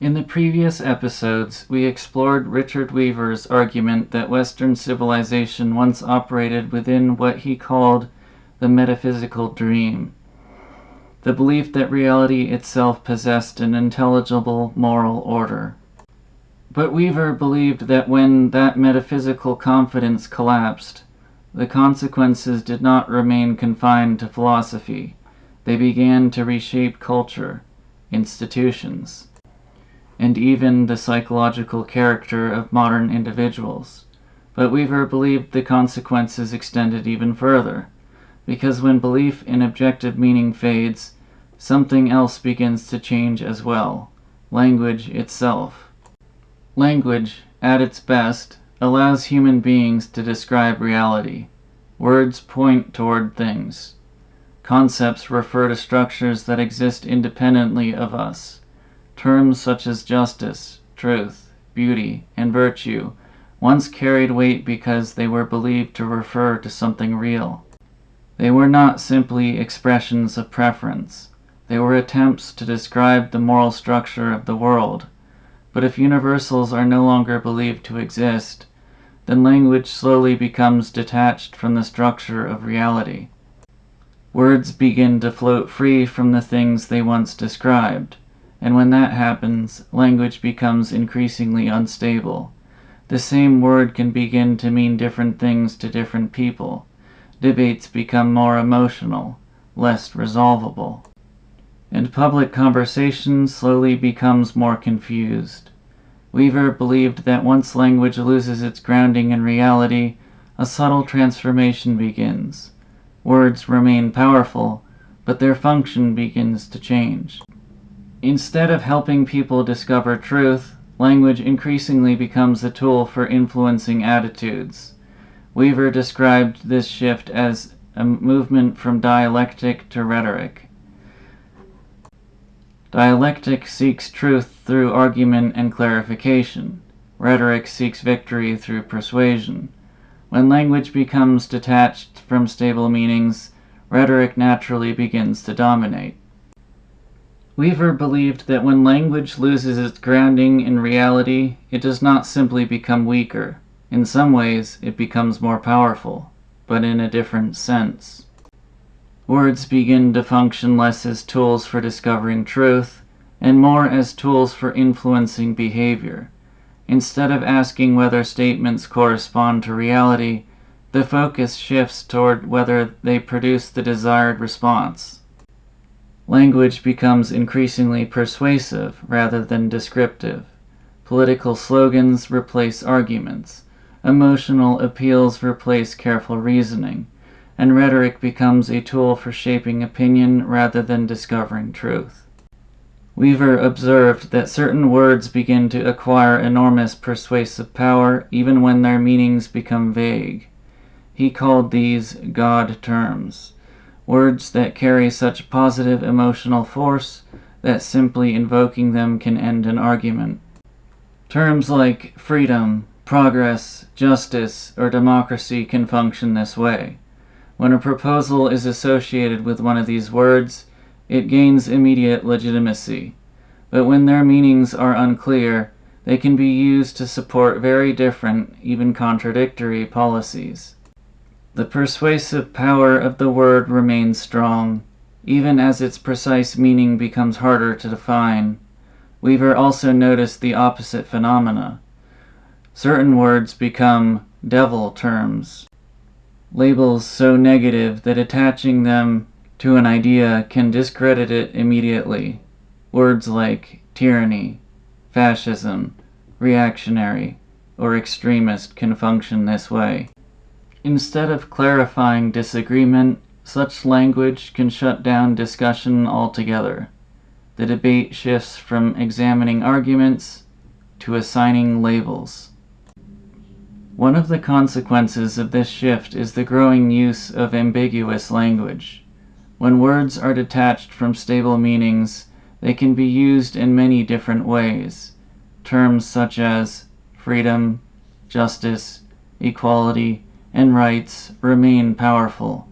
In the previous episodes, we explored Richard Weaver's argument that Western civilization once operated within what he called the metaphysical dream, the belief that reality itself possessed an intelligible moral order. But Weaver believed that when that metaphysical confidence collapsed, the consequences did not remain confined to philosophy. They began to reshape culture, institutions, and even the psychological character of modern individuals. But Weaver believed the consequences extended even further, because when belief in objective meaning fades, something else begins to change as well: language itself. Language, at its best, allows human beings to describe reality. Words point toward things. Concepts refer to structures that exist independently of us. Terms such as justice, truth, beauty, and virtue once carried weight because they were believed to refer to something real. They were not simply expressions of preference. They were attempts to describe the moral structure of the world. But if universals are no longer believed to exist, then language slowly becomes detached from the structure of reality. Words begin to float free from the things they once described, and when that happens, language becomes increasingly unstable. The same word can begin to mean different things to different people. Debates become more emotional, less resolvable, and public conversation slowly becomes more confused. Weaver believed that once language loses its grounding in reality, a subtle transformation begins. Words remain powerful, but their function begins to change. Instead of helping people discover truth, language increasingly becomes a tool for influencing attitudes. Weaver described this shift as a movement from dialectic to rhetoric. Dialectic seeks truth through argument and clarification. Rhetoric seeks victory through persuasion. When language becomes detached from stable meanings, rhetoric naturally begins to dominate. Weaver believed that when language loses its grounding in reality, it does not simply become weaker. In some ways, it becomes more powerful, but in a different sense. Words begin to function less as tools for discovering truth, and more as tools for influencing behavior. Instead of asking whether statements correspond to reality, the focus shifts toward whether they produce the desired response. Language becomes increasingly persuasive rather than descriptive. Political slogans replace arguments. Emotional appeals replace careful reasoning, and rhetoric becomes a tool for shaping opinion rather than discovering truth. Weaver observed that certain words begin to acquire enormous persuasive power even when their meanings become vague. He called these God terms, words that carry such positive emotional force that simply invoking them can end an argument. Terms like freedom, progress, justice, or democracy can function this way. When a proposal is associated with one of these words, it gains immediate legitimacy. But when their meanings are unclear, they can be used to support very different, even contradictory policies. The persuasive power of the word remains strong, even as its precise meaning becomes harder to define. Weaver also noticed the opposite phenomena. Certain words become devil terms, labels so negative that attaching them to an idea can discredit it immediately. Words like tyranny, fascism, reactionary, or extremist can function this way. Instead of clarifying disagreement, such language can shut down discussion altogether. The debate shifts from examining arguments to assigning labels. One of the consequences of this shift is the growing use of ambiguous language. When words are detached from stable meanings, they can be used in many different ways. Terms such as freedom, justice, equality, and rights remain powerful,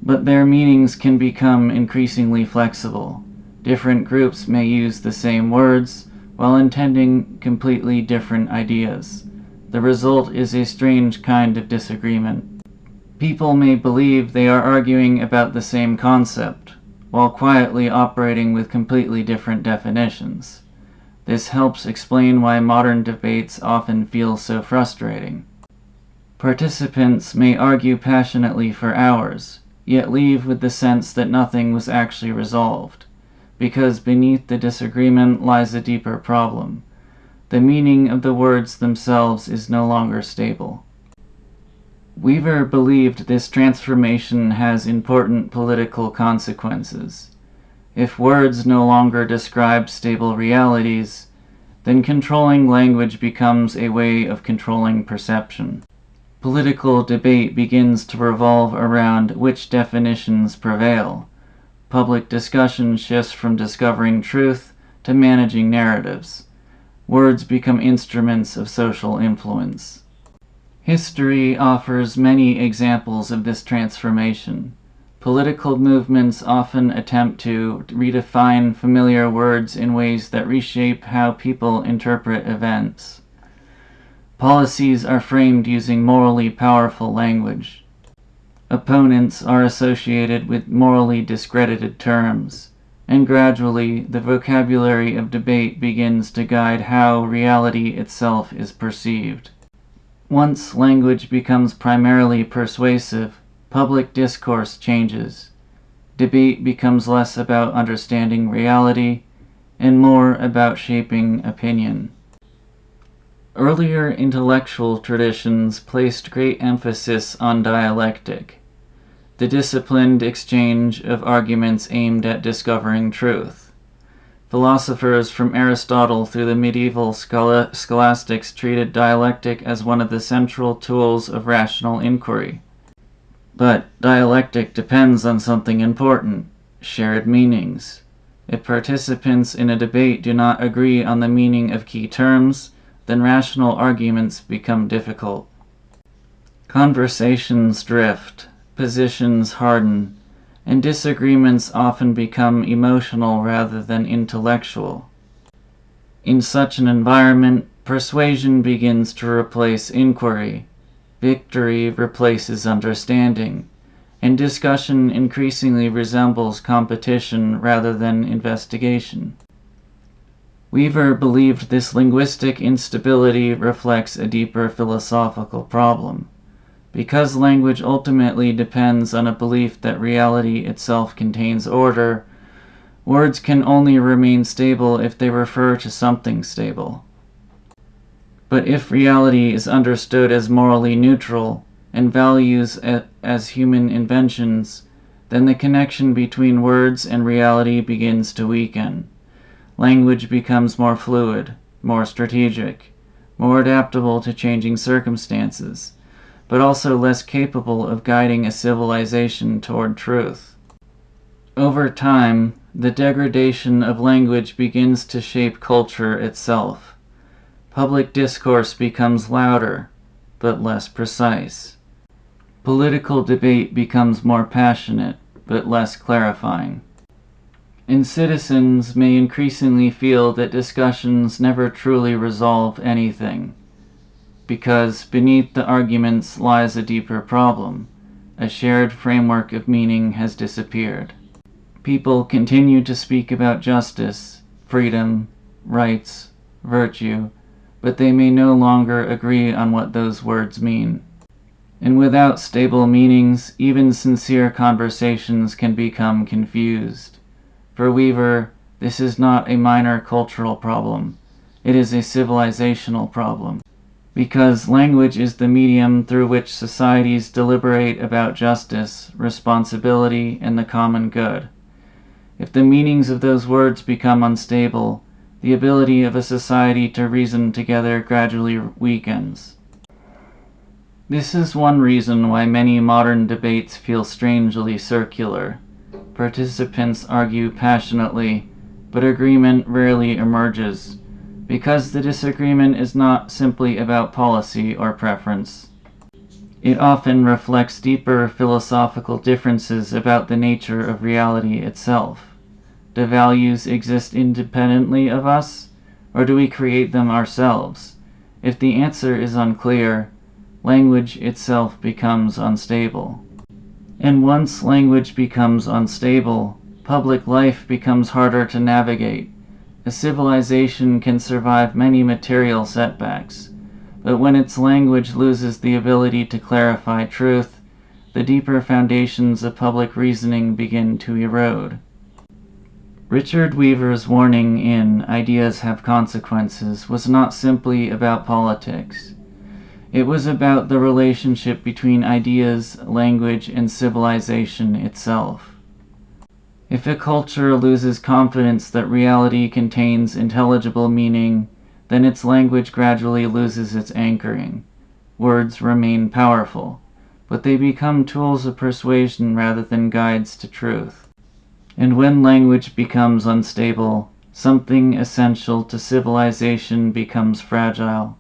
but their meanings can become increasingly flexible. Different groups may use the same words, while intending completely different ideas. The result is a strange kind of disagreement. People may believe they are arguing about the same concept, while quietly operating with completely different definitions. This helps explain why modern debates often feel so frustrating. Participants may argue passionately for hours, yet leave with the sense that nothing was actually resolved, because beneath the disagreement lies a deeper problem. The meaning of the words themselves is no longer stable. Weaver believed this transformation has important political consequences. If words no longer describe stable realities, then controlling language becomes a way of controlling perception. Political debate begins to revolve around which definitions prevail. Public discussion shifts from discovering truth to managing narratives. Words become instruments of social influence. History offers many examples of this transformation. Political movements often attempt to redefine familiar words in ways that reshape how people interpret events. Policies are framed using morally powerful language. Opponents are associated with morally discredited terms, and gradually the vocabulary of debate begins to guide how reality itself is perceived. Once language becomes primarily persuasive, public discourse changes. Debate becomes less about understanding reality and more about shaping opinion. Earlier intellectual traditions placed great emphasis on dialectic, the disciplined exchange of arguments aimed at discovering truth. Philosophers from Aristotle through the medieval scholastics treated dialectic as one of the central tools of rational inquiry. But dialectic depends on something important: shared meanings. If participants in a debate do not agree on the meaning of key terms, then rational arguments become difficult. Conversations drift, positions harden, and disagreements often become emotional rather than intellectual. In such an environment, persuasion begins to replace inquiry, victory replaces understanding, and discussion increasingly resembles competition rather than investigation. Weaver believed this linguistic instability reflects a deeper philosophical problem. Because language ultimately depends on a belief that reality itself contains order, words can only remain stable if they refer to something stable. But if reality is understood as morally neutral and values as human inventions, then the connection between words and reality begins to weaken. Language becomes more fluid, more strategic, more adaptable to changing circumstances, but also less capable of guiding a civilization toward truth. Over time, the degradation of language begins to shape culture itself. Public discourse becomes louder, but less precise. Political debate becomes more passionate, but less clarifying. And citizens may increasingly feel that discussions never truly resolve anything, because beneath the arguments lies a deeper problem. A shared framework of meaning has disappeared. People continue to speak about justice, freedom, rights, virtue, but they may no longer agree on what those words mean. And without stable meanings, even sincere conversations can become confused. For Weaver, this is not a minor cultural problem. It is a civilizational problem. Because language is the medium through which societies deliberate about justice, responsibility, and the common good. If the meanings of those words become unstable, the ability of a society to reason together gradually weakens. This is one reason why many modern debates feel strangely circular. Participants argue passionately, but agreement rarely emerges, because the disagreement is not simply about policy or preference. It often reflects deeper philosophical differences about the nature of reality itself. Do values exist independently of us, or do we create them ourselves? If the answer is unclear, language itself becomes unstable. And once language becomes unstable, public life becomes harder to navigate. A civilization can survive many material setbacks, but when its language loses the ability to clarify truth, the deeper foundations of public reasoning begin to erode. Richard Weaver's warning in Ideas Have Consequences was not simply about politics. It was about the relationship between ideas, language, and civilization itself. If a culture loses confidence that reality contains intelligible meaning, then its language gradually loses its anchoring. Words remain powerful, but they become tools of persuasion rather than guides to truth. And when language becomes unstable, something essential to civilization becomes fragile.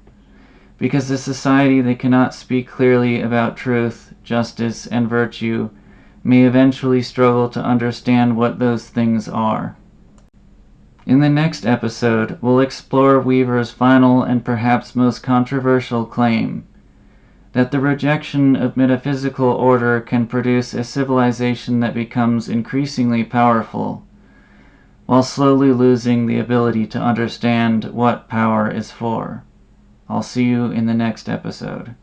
Because a society that cannot speak clearly about truth, justice, and virtue may eventually struggle to understand what those things are. In the next episode, we'll explore Weaver's final and perhaps most controversial claim, that the rejection of metaphysical order can produce a civilization that becomes increasingly powerful, while slowly losing the ability to understand what power is for. I'll see you in the next episode.